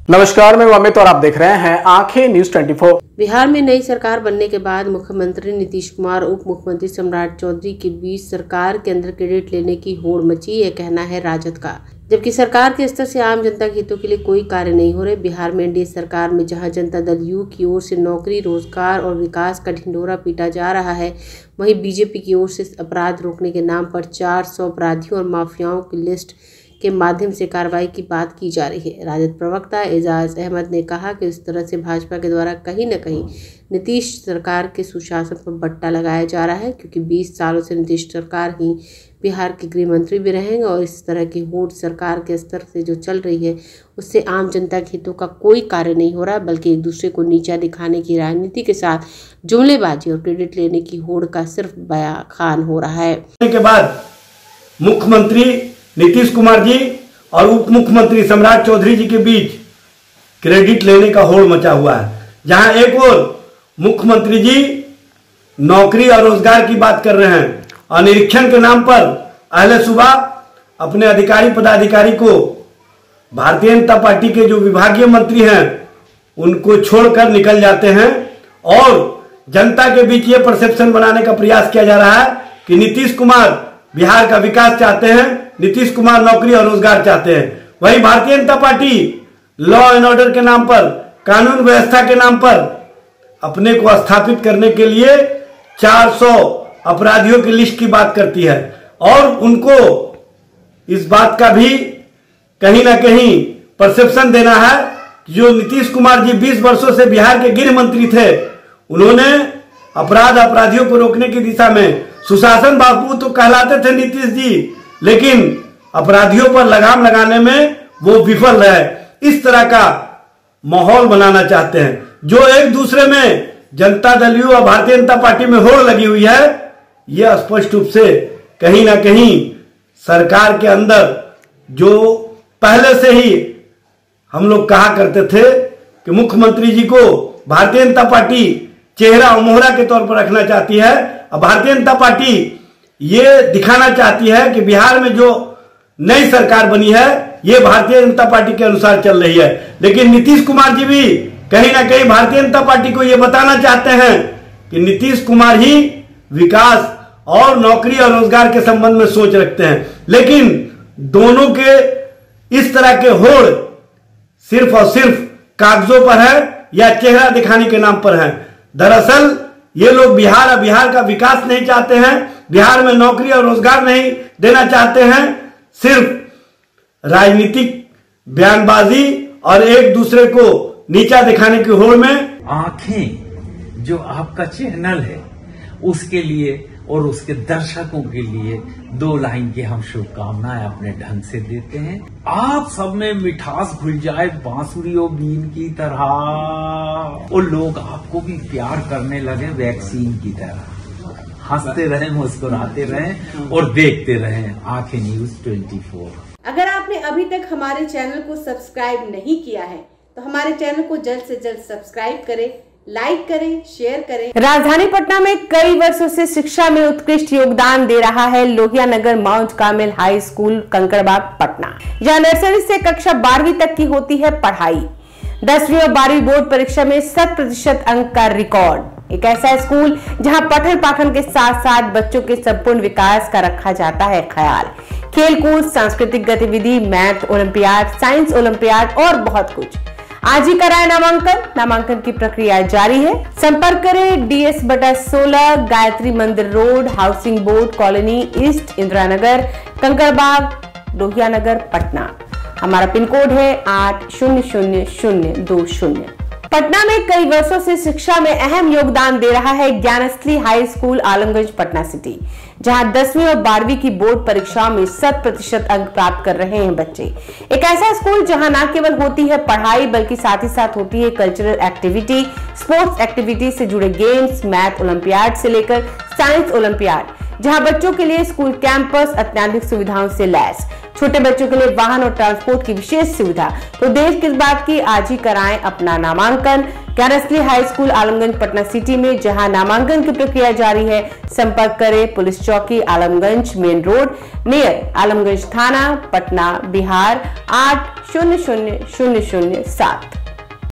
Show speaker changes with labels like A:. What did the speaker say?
A: नमस्कार, मैं अमित और आप देख रहे हैं आंखें न्यूज 24।
B: बिहार में नई सरकार बनने के बाद मुख्यमंत्री नीतीश कुमार उप मुख्यमंत्री सम्राट चौधरी के बीच सरकार के अंदर क्रेडिट लेने की होड़ मची, यह कहना है राजद का। जबकि सरकार के स्तर से आम जनता के हितों के लिए कोई कार्य नहीं हो रहे। बिहार में एनडीए सरकार में जहां जनता दल यू की ओर से नौकरी, रोजगार और विकास का ढिंढोरा पीटा जा रहा है, वहीं बीजेपी की ओर से अपराध रोकने के नाम पर 400 अपराधियों और माफियाओं की लिस्ट के माध्यम से कार्रवाई की बात की जा रही है। राजद प्रवक्ता एजाज अहमद ने कहा कि इस तरह से भाजपा के द्वारा कहीं न कहीं नीतीश सरकार के सुशासन पर बट्टा लगाया जा रहा है, क्योंकि 20 सालों से नीतीश सरकार ही बिहार के गृह मंत्री भी रहेंगे और इस तरह की होड़ सरकार के स्तर से जो चल रही है उससे आम जनता के हितों का कोई कार्य नहीं हो रहा, बल्कि एक दूसरे को नीचा दिखाने की राजनीति के साथ जुमलेबाजी और क्रेडिट लेने की होड़ का सिर्फ बयाखान हो रहा है।
C: के बाद मुख्यमंत्री नीतीश कुमार जी और उप मुख्यमंत्री सम्राट चौधरी जी के बीच क्रेडिट लेने का होड़ मचा हुआ है, जहां एक ओर मुख्यमंत्री जी नौकरी और रोजगार की बात कर रहे हैं और निरीक्षण के नाम पर अहले सुबह अपने अधिकारी पदाधिकारी को भारतीय जनता पार्टी के जो विभागीय मंत्री हैं उनको छोड़कर निकल जाते हैं और जनता के बीच ये परसेप्शन बनाने का प्रयास किया जा रहा है कि नीतीश कुमार बिहार का विकास चाहते हैं, नीतीश कुमार नौकरी और रोजगार चाहते हैं। वहीं Bharatiya Janata party law and order के नाम पर, कानून व्यवस्था के नाम पर अपने को स्थापित करने के लिए 400 अपराधियों की लिस्ट की बात करती है और उनको इस बात का भी कहीं ना कहीं परसेप्शन देना है कि जो नीतीश कुमार जी 20 वर्षों से बिहार के गृह मंत्री थे, उन्होंने अपराधियों को रोकने की दिशा में सुशासन बाबू तो कहलाते थे नीतीश जी, लेकिन अपराधियों पर लगाम लगाने में वो विफल रहे। इस तरह का माहौल बनाना चाहते हैं, जो एक दूसरे में जनता दल यू और भारतीय जनता पार्टी में होड़ लगी हुई है। यह स्पष्ट रूप से कहीं ना कहीं सरकार के अंदर जो पहले से ही हम लोग कहा करते थे कि मुख्यमंत्री जी को भारतीय जनता पार्टी चेहरा और मोहरा के तौर पर रखना चाहती है और भारतीय जनता पार्टी ये दिखाना चाहती है कि बिहार में जो नई सरकार बनी है ये भारतीय जनता पार्टी के अनुसार चल रही है। लेकिन नीतीश कुमार जी भी कहीं ना कहीं भारतीय जनता पार्टी को ये बताना चाहते हैं कि नीतीश कुमार ही विकास और नौकरी और रोजगार के संबंध में सोच रखते हैं, लेकिन दोनों के इस तरह के होड़ सिर्फ और सिर्फ कागजों पर है या चेहरा दिखाने के नाम पर है। दरअसल ये लोग बिहार का विकास नहीं चाहते हैं, बिहार में नौकरी और रोजगार नहीं देना चाहते हैं, सिर्फ राजनीतिक बयानबाजी और एक दूसरे को नीचा दिखाने की होड़ में।
D: आंखें जो आपका चैनल है उसके लिए और उसके दर्शकों के लिए 2 लाइन की हम शुभकामनाएं अपने ढंग से देते हैं। आप सब में मिठास घुल जाए बांसुरी और बीन की तरह और लोग आपको भी प्यार करने लगे वैक्सीन की तरह। हंसते रहें, मुस्कुराते रहें और देखते रहें आंखें न्यूज 24।
B: अगर आपने अभी तक हमारे चैनल को सब्सक्राइब नहीं किया है तो हमारे चैनल को जल्द से जल्द सब्सक्राइब करें, लाइक करें, शेयर करें। राजधानी पटना में कई वर्षों से शिक्षा में उत्कृष्ट योगदान दे रहा है Lohia Nagar Mount Carmel high school Kankarbagh Patna, जहां नर्सरी से कक्षा 12वीं तक की होती है पढ़ाई। 10वीं और 12वीं बोर्ड परीक्षा में 100% अंक का रिकॉर्ड। एक ऐसा स्कूल जहां पठन पाठन के साथ साथ बच्चों के संपूर्ण विकास का रखा जाता है ख्याल। खेलकूद, सांस्कृतिक गतिविधि, मैथ ओलंपियाड, साइंस ओलंपियाड और बहुत कुछ। आज ही कराए नामांकन की प्रक्रिया जारी है। संपर्क करें DS/16 Gayatri Mandir road, housing board colony east, Indira Nagar, Kankarbagh, Lohia Nagar, Patna. हमारा पिन कोड है 800020। पटना में कई वर्षों से शिक्षा में अहम योगदान दे रहा है Gyansthali high school Alamganj Patna city, जहां 10वीं और 12वीं की बोर्ड परीक्षाओं में 100% अंक प्राप्त कर रहे हैं बच्चे। एक ऐसा स्कूल जहां न केवल होती है पढ़ाई बल्कि साथ ही साथ होती है कल्चरल एक्टिविटी, स्पोर्ट्स एक्टिविटी से जुड़े गेम्स, मैथ ओलंपियाड से लेकर साइंस ओलंपियाड। जहां बच्चों के लिए स्कूल कैंपस अत्याधुनिक सुविधाओं से लैस, छोटे बच्चों के लिए वाहन और ट्रांसपोर्ट की विशेष सुविधा। तो देर किस बात की, आज ही कराएं अपना नामांकन कैरस्ली high school Alamganj Patna city में, जहां नामांकन की प्रक्रिया जारी है। संपर्क करें पुलिस चौकी Alamganj main road near Alamganj थाना पटना बिहार 800007।